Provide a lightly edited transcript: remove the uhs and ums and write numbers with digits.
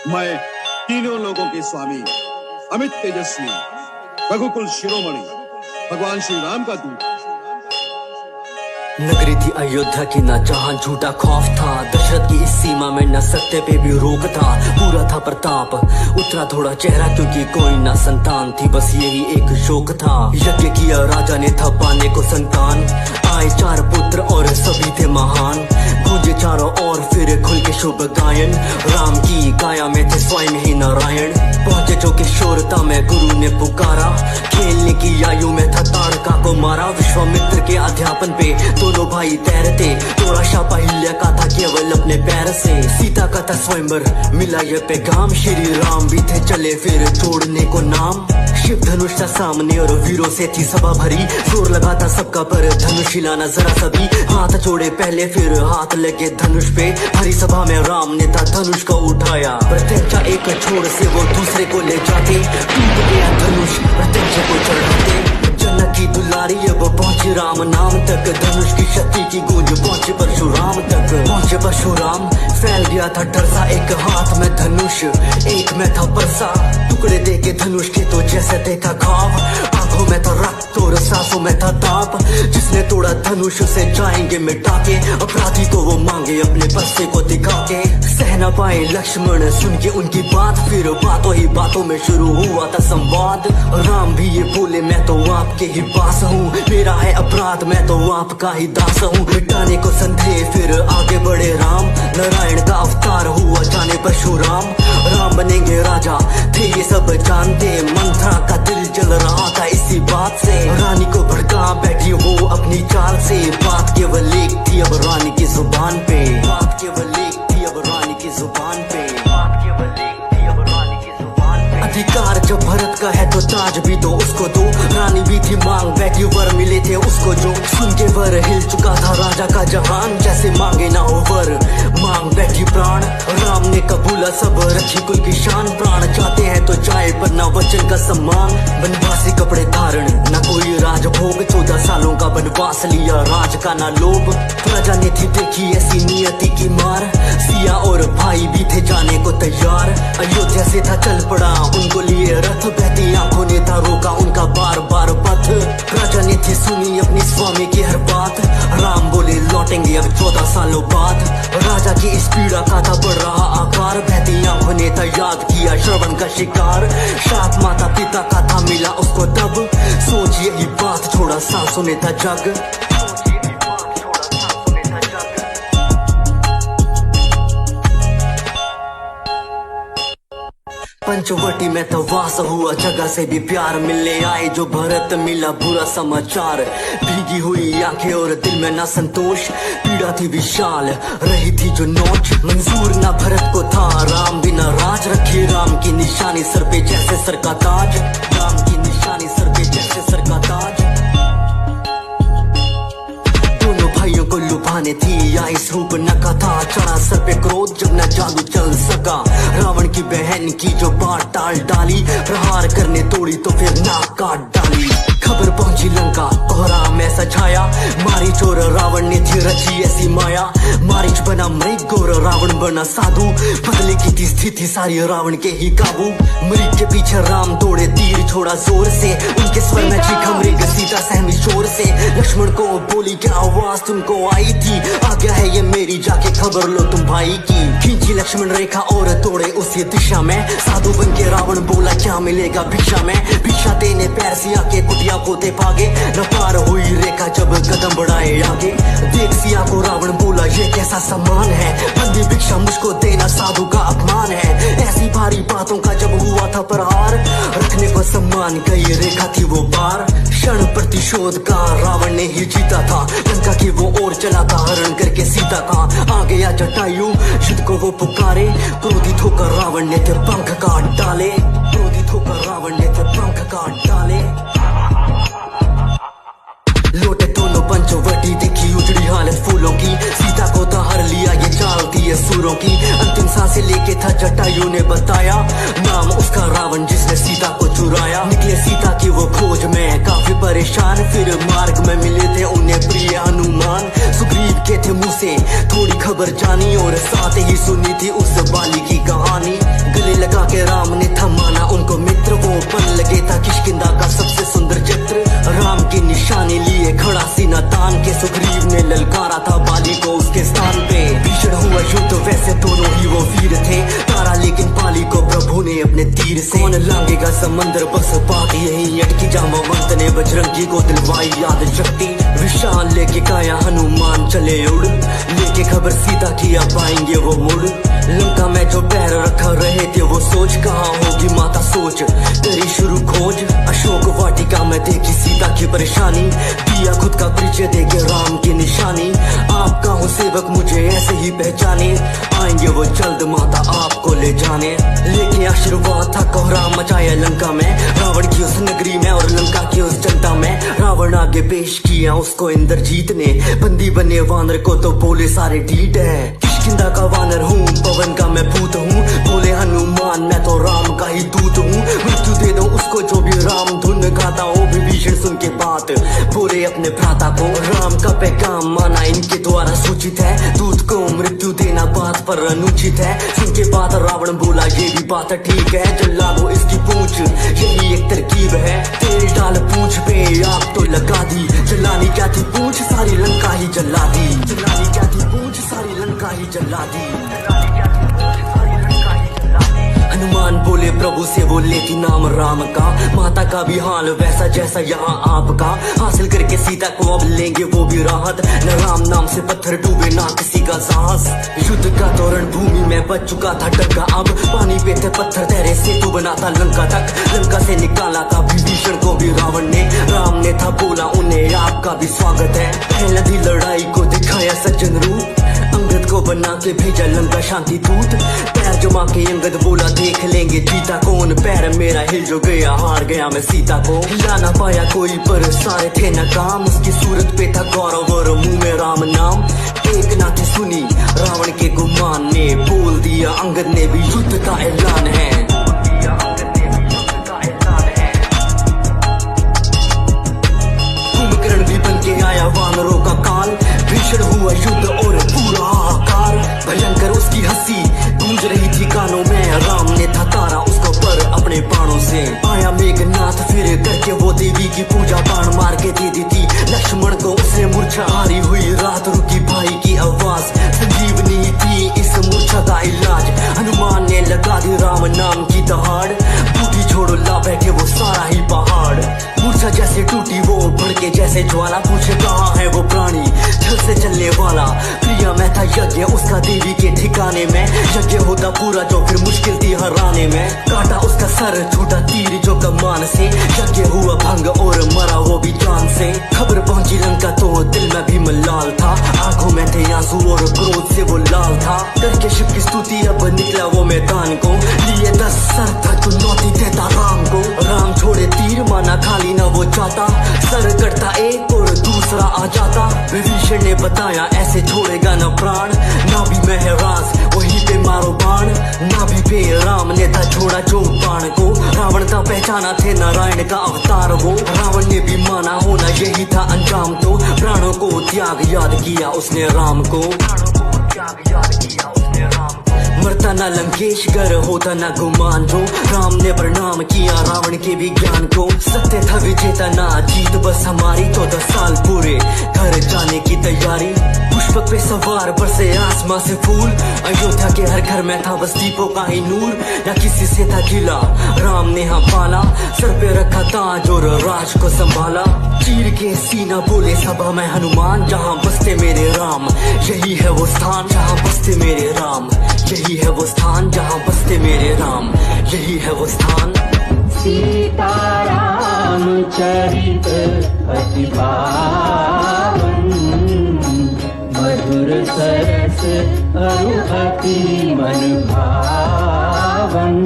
मैं तीनों लोगों के स्वामी अमित तेजस्वी रघुकुल शिरोमणि भगवान श्री राम का दूत। नगरी थी अयोध्या की, ना जहां झूठा खौफ था। दशरथ की इस सीमा में न सत्य पे भी रोक था। पूरा था प्रताप, उतरा थोड़ा चेहरा क्योंकि कोई ना संतान थी, बस यही एक शोक था। यज्ञ किया राजा ने था पाने को संतान, आए 4 पुत्र और सभी थे महान। गूंजे चारों ओर फिर खुल के शुभ गायन, राम की काया में थे स्वयं ही नारायण। पहुंचे जो किशोरता में गुरु ने पुकारा, खेलने की आयु में था ताड़का को मारा। विश्वामित्र के अध्यापन पे दोनों भाई तैरते, तोड़ा शापा हिल्या का था केवल अपने पैर से। सीता का था स्वयंवर मिला ये पैगाम, श्री राम भी थे चले फिर छोड़ने को नाम। शिव धनुष था सामने और वीरों से थी सभा भरी, जोर लगा था सबका पर धनुष हिलाना जरा सभी। हाथ जोड़े पहले फिर हाथ लगे धनुष पे, हरी सभा में राम ने था धनुष को उठाया। प्रत्यक्षा एक छोर से वो दूसरे को ले जाते, टूट गया धनुष प्रत्यक्ष को चढ़ाते। जनक की दुलारी अब पहुंचे राम नाम तक, धनुष की शक्ति की गूंज पहुंचे परशुराम तक। पहुंचे परशुराम फैल गया था डर सा, एक हाथ में धनुष एक में था परसा। टुकड़े दे के धनुष के तो जैसे देखा घाव, आंखों में था रक्त और सांसों में था ताप। जिसने तोड़ा धनुष उसे जाएंगे मिटा के, अपराधी को वो मांगे अपने परसे को दिखा के। सह न पाए लक्ष्मण सुन के उनकी बात, फिर बातों ही बातों में शुरू हुआ था संवाद। राम भी ये बोले मैं तो आपके ही पास हूँ, मेरा है अपराध मैं तो आपका ही दास हूँ। मिटाने को संदेह फिर आगे बढ़े राम, नारायण का अवतार हुआ जाने परशुराम। राम बनेंगे राजा थे ये सब जानते, मंथरा का दिल जल रहा था इसी बात से। रानी को भड़का बैठी वो अपनी चाल से, बात केवल एक थी अब रानी की जुबान पे। बात केवल एक थी अब रानी की जुबान पे। बात केवल एक थी अब रानी की जुबान पे। अधिकार जब भरत का है तो ताज भी दो उसको दो, रानी भी थी मांग बैठी वर मिले थे उसको जो। सुन के वर हिल चुका था राजा का जहान, जैसे मांगे ना हो वर मांग बैठी प्राण। राम ने कबूला सब रखी कुल की शान, प्राण चाहते हैं तो जाए पर ना वचन का सम्मान। बनवासी कपड़े धारण ना कोई राजभोग, 14 सालों का बनवास लिया राज का ना लोभ। प्रजा ने थी देखी ऐसी नियति की मार, सिया और भाई भी थे जाने को तैयार। अयोध्या से था चल पड़ा उनको लिए रथ, बहती आंखों ने था रोका उनका बार बार पथ। राजा ने थी सुनी अपनी स्वामी की हर बात, राम बोले लौटेंगे अब 14 सालों बाद। राजा की इस पीड़ा का था बढ़ रहा आकार, बहती आंखों ने था याद किया श्रवण का शिकार। साथ माता पिता का था मिला उसको तब, सोच यही बात थोड़ा सा सुने था जग। पंचवटी में तो वास हुआ, जगह से भी प्यार मिलने आए जो भरत मिला बुरा समाचार। भीगी हुई आंखें और दिल में ना संतोष, पीड़ा थी विशाल रही थी जो नोच। मंजूर ना भरत को था राम बिना राज, रखी राम की निशानी सर पे जैसे सर का ताज। राम की निशानी सर पे जैसे सर का ताज। दोनों भाइयों को लुभाने थी आई रूप नका था, चढ़ा सर पे क्रोध जब न जादू चल सका। रावण की बहन की जो बात टाल डाली, प्रहार करने तोड़ी तो फिर नाक काट डाली। खबर पहुंची लंका कोहराम ऐसा छाया, मारी चोर रावण ने थी रची ऐसी माया। मारीच बना मृग और रावण बना साधु, बदले की थी स्थिति सारी रावण के ही काबू। मृग के पीछे राम दौड़े तीर छोड़ा जोर से, उनके स्वर में चीखा मृग सीता सहमी शोर से। लक्ष्मण को बोली क्या आवाज तुमको आई थी, आ गया है ये मेरी जाके खबर लो तुम भाई की। खींची लक्ष्मण रेखा और तोड़े उसी दिशा में, साधु बन के रावण बोला क्या मिलेगा भिक्षा में। भिक्षा देने पैर सिया के कुटिया पोते भागे, न पार हुई रेखा जब कदम बढ़ाए आगे। देख सिया को रावण बोला ये कैसा सम्मान है, बंदी भिक्षा मुझको देना साधु का अपमान है। ऐसी भारी बातों का जब हुआ था प्रहार, रखने को सम्मान गई रेखा थी वो पार। क्षण प्रतिशोध का रावण ने ही जीता था, लंका की वो ओर चला था हरण करके सीता का। आ गया जटायु युद्ध को वो पुकारे, क्रोधित होकर रावण ने थे पंख काट डाले। क्रोधित होकर रावण ने थे पंख काट डाले। लौटे दोनों पंचवटी देखी उजड़ी हालत फूलों की, सीता को तो हर लिया ये चाल थी ये सूरों की। अंतिम सांसें लेके था जटायु ने बताया, नाम उसका रावण जिसने सीता को चुराया। निकले सीता की वो खोज में काफी परेशान, फिर मार्ग में मिले थे उन्हें प्रिय हनुमान। सुग्रीव चुके थे मुंह से थोड़ी खबर जानी और साथ ही सुनी थी उस बाली की कहानी। गले लगा के राम ने था माना उनको मित्र, वो पन लगे था किष्किंधा का सबसे सुंदर चित्र। राम की निशानी लिए खड़ा सीना तान के सुग्रीव ने ललकारा था बाली को उसके स्थान पे। भीषण हुआ युद्ध वैसे दोनों ही वो वीर थे, तारा लेकिन बाली को प्रभु ने अपने तीर से। कौन लांगेगा समंदर बस बात यही अटकी, जामवंत ने बजरंगी को दिलवाई याद शक्ति। विशाल लेके काया हनुमान चले उड़, लेके खबर सीता की अब आएंगे वो मुड़। लंका में जो पैर रखा रहे थे वो सोच, कहाँ होगी माता सोच तेरी शुरू खोज। अशोक वाटिका में देखी सीता की परेशानी, दिया खुद का परिचय देके राम की निशानी। आपका हूँ सेवक मुझे ऐसे ही पहचाने, आएंगे वो जल्द माता आपको ले जाने। लेके आशीर्वाद था कोहराम मचाया लंका में, रावण की उस नगरी में और लंका की उस जनता में। रावण आगे पेश किया उसको इंद्रजीत ने, बंदी बने वानर को तो बोले सारे ढीठ है। किष्किंधा का वानर हूँ, पवन का मैं पूत हूँ, बोले हनुमान मैं तो राम का ही दूत हूँ। मृत्यु दे दो उसको जो भी राम धुन गाता हो। विभीषण सुन के बात बोले अपने भ्राता को, राम का पैगाम माना इनके द्वारा सूचित है। दूत को मृत्यु देना बात पर अनुचित है। सुन के बात रावण बोला ये भी बात ठीक है, जला दो इसकी पूंछ यही एक तरकीब है। तेल डाल पूंछ पे आग तो लगा दी, जलानी क्या थी पूंछ सारी लंका ही जला दी। जलानी क्या थी पूंछ सारी लंका ही जला दी। हनुमान बोले प्रभु से वो लेती नाम राम का, माता का भी हाल वैसा जैसा यहाँ आपका। हासिल करके सीता को अब लेंगे वो भी राहत, न राम नाम से पत्थर डूबे ना किसी का साहस। युद्ध का तोरण भूमि में बच चुका था डंगा, अब पानी पे थे पत्थर तैरे सेतु बना था लंका तक। लंका से निकाला था विभीषण को भी रावण ने, राम ने था बोला उन्हें आपका भी स्वागत है। पहली लड़ाई को दिखाया सज्जन रूप, अंगद को बना के भेजा लंका शांति दूत। पैर जमा के अंगद बोला देख लेंगे जीता कौन, पैर मेरा हिल जो गया हार गया मैं सीता को। हिला ना पाया कोई पर सारे थे नाकाम, उसकी सूरत पे था गौरव और मुंह में राम नाम। एक नाथ सुनी रावण के गुमान ने, बोल दिया अंगद ने भी युद्ध का ऐलान है। कुंभकर्ण भी बन के आया वानरों का काल, भीषण हुआ युद्ध और पूरा हाहाकार। भयंकर उसकी हंसी गूंज रही थी कानों में, राम ने था तारा उसको पर अपने बाणों से। आया मेघनाथ फिर करके वो देवी की पूजा, बाण मार के दे दी थी लक्ष्मण को उसने मूर्छा। हारी हुई रात रुकी भाई की आवाज, संजीवनी थी इस मूर्छा का इलाज। हनुमान ने लगा दी राम नाम की दहाड़, बूटी छोड़ो ला बैठे वो सारा ही पहाड़। मूर्छा जैसे टूटी वो भड़के जैसे ज्वाला, पूछे कहाँ है वो प्राणी छल से चलने वाला। प्रिया में था यज्ञ उसका देवी के ठिकाने में, यज्ञ होता पूरा जो फिर मुश्किल थी हराने में। काटा उसका सर छूटा तीर जो कमान से, यज्ञ हुआ भंग और मरा वो भी जान से। खबर पहुंची लंका तो दिल में भी मलाल था, आंखों में थे आंसू और क्रोध से वो लाल था। करके शिव की स्तुति अब निकला वो मैदान को, लिए 10 सर था चुनौती देता राम को। राम छोड़े तीर माना खाली न वो चाहता, सर कटता एक और दूसरा आ जाता। विभीषण ने बताया ऐसे छोड़ेगा न प्राण, ना भी महराज वहीं पे मारो बाण। ना भी पे राम ने था छोड़ा जो बाण को, रावण था पहचाना थे नारायण का अवतार वो। रावण ने भी माना होना यही था अंजाम, तो प्राणों को त्याग याद किया उसने राम को। मरता ना लंकेश गर होता ना गुमान, जो राम ने प्रणाम किया रावण के विज्ञान को। सत्य था विजेता ना जीत बस हमारी, 14 साल पूरे घर जाने की तैयारी। पुष्पक पे सवार बरसे आसमां से फूल, अयोध्या के हर घर में था बस दीपों का ही नूर। न किसी से था गिला राम ने हाँ पाला, सर पे रखा ताज और राज को संभाला। चीर के सीना बोले सभा में हनुमान, जहाँ बसते मेरे राम यही है वो स्थान। जहाँ बसते मेरे राम यही है वो स्थान, जहाँ बसते मेरे राम यही है वो स्थान। सीताराम चरित अति पावन, मधुर सरस अरु अति मन भावन।